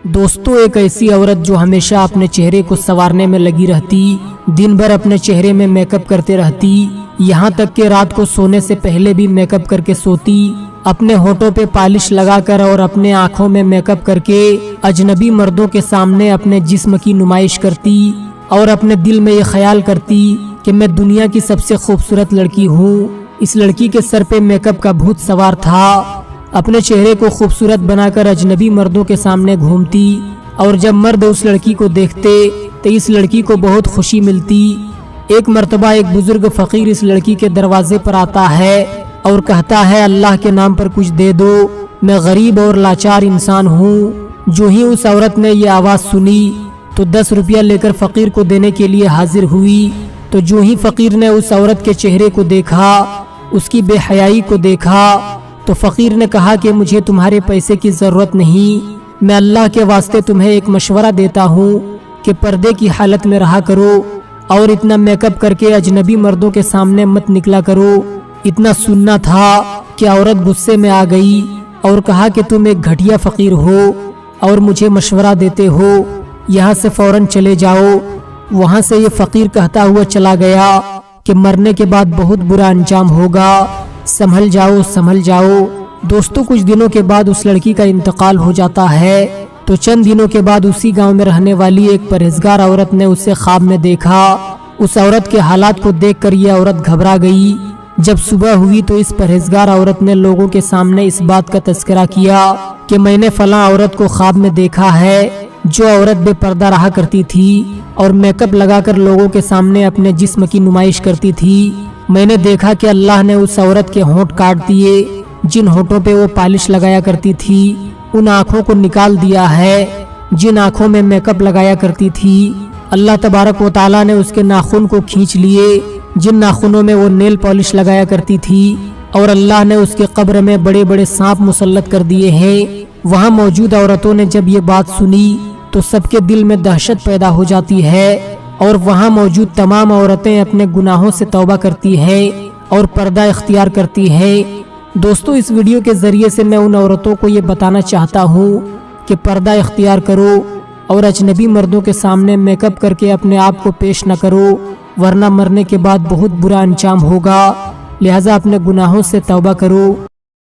دوستو ایک ایسی عورت جو ہمیشہ اپنے چہرے کو سنوارنے میں لگی رہتی، دن بھر اپنے چہرے میں میک اپ کرتے رہتی، یہاں تک کہ رات کو سونے سے پہلے بھی میک اپ کر کے سوتی، اپنے ہونٹوں پہ پالش لگا کر اور اپنے آنکھوں میں میک اپ کر کے اجنبی مردوں کے سامنے اپنے جسم کی نمائش کرتی اور اپنے دل میں یہ خیال کرتی کہ میں دنیا کی سب سے خوبصورت لڑکی ہوں۔ اس لڑکی کے سر پہ میک اپ کا بھوت سوار تھا، اپنے چہرے کو خوبصورت بنا کر اجنبی مردوں کے سامنے گھومتی، اور جب مرد اس لڑکی کو دیکھتے تو اس لڑکی کو بہت خوشی ملتی۔ ایک مرتبہ ایک بزرگ فقیر اس لڑکی کے دروازے پر آتا ہے اور کہتا ہے اللہ کے نام پر کچھ دے دو، میں غریب اور لاچار انسان ہوں۔ جو ہی اس عورت نے یہ آواز سنی تو 10 روپیہ لے کر فقیر کو دینے کے لیے حاضر ہوئی، تو جو ہی فقیر نے اس عورت کے چہرے کو دیکھا، اس کی بے حیائی کو دیکھا، تو فقیر نے کہا کہ مجھے تمہارے پیسے کی ضرورت نہیں، میں اللہ کے واسطے تمہیں ایک مشورہ دیتا ہوں کہ پردے کی حالت میں رہا کرو اور اتنا میک اپ کر کے اجنبی مردوں کے سامنے مت نکلا کرو۔ اتنا سننا تھا کہ عورت غصے میں آ گئی اور کہا کہ تم ایک گھٹیا فقیر ہو اور مجھے مشورہ دیتے ہو، یہاں سے فوراً چلے جاؤ۔ وہاں سے یہ فقیر کہتا ہوا چلا گیا کہ مرنے کے بعد بہت برا انجام ہوگا، سنبھل جاؤ سنبھل جاؤ۔ دوستو کچھ دنوں کے بعد اس لڑکی کا انتقال ہو جاتا ہے، تو چند دنوں کے بعد اسی گاؤں میں رہنے والی ایک پرہیزگار عورت نے اسے خواب میں دیکھا۔ اس عورت کے حالات کو دیکھ کر یہ عورت گھبرا گئی۔ جب صبح ہوئی تو اس پرہیزگار عورت نے لوگوں کے سامنے اس بات کا تذکرہ کیا کہ میں نے فلاں عورت کو خواب میں دیکھا ہے، جو عورت بے پردہ رہا کرتی تھی اور میک اپ لگا کر لوگوں کے سامنے اپنے جسم کی نمائش کرتی تھی۔ میں نے دیکھا کہ اللہ نے اس عورت کے ہونٹ کاٹ دیے، جن ہونٹوں پہ وہ پالش لگایا کرتی تھی ان آنکھوں کو نکال دیا ہے، جن آنکھوں میں میک اپ لگایا کرتی تھی اللہ تبارک و تعالیٰ نے اس کے ناخن کو کھینچ لیے، جن ناخنوں میں وہ نیل پالش لگایا کرتی تھی، اور اللہ نے اس کے قبر میں بڑے بڑے سانپ مسلط کر دیے ہیں۔ وہاں موجود عورتوں نے جب یہ بات سنی تو سب کے دل میں دہشت پیدا ہو جاتی ہے، اور وہاں موجود تمام عورتیں اپنے گناہوں سے توبہ کرتی ہیں اور پردہ اختیار کرتی ہیں۔ دوستو اس ویڈیو کے ذریعے سے میں ان عورتوں کو یہ بتانا چاہتا ہوں کہ پردہ اختیار کرو اور اجنبی مردوں کے سامنے میک اپ کر کے اپنے آپ کو پیش نہ کرو، ورنہ مرنے کے بعد بہت برا انجام ہوگا، لہٰذا اپنے گناہوں سے توبہ کرو۔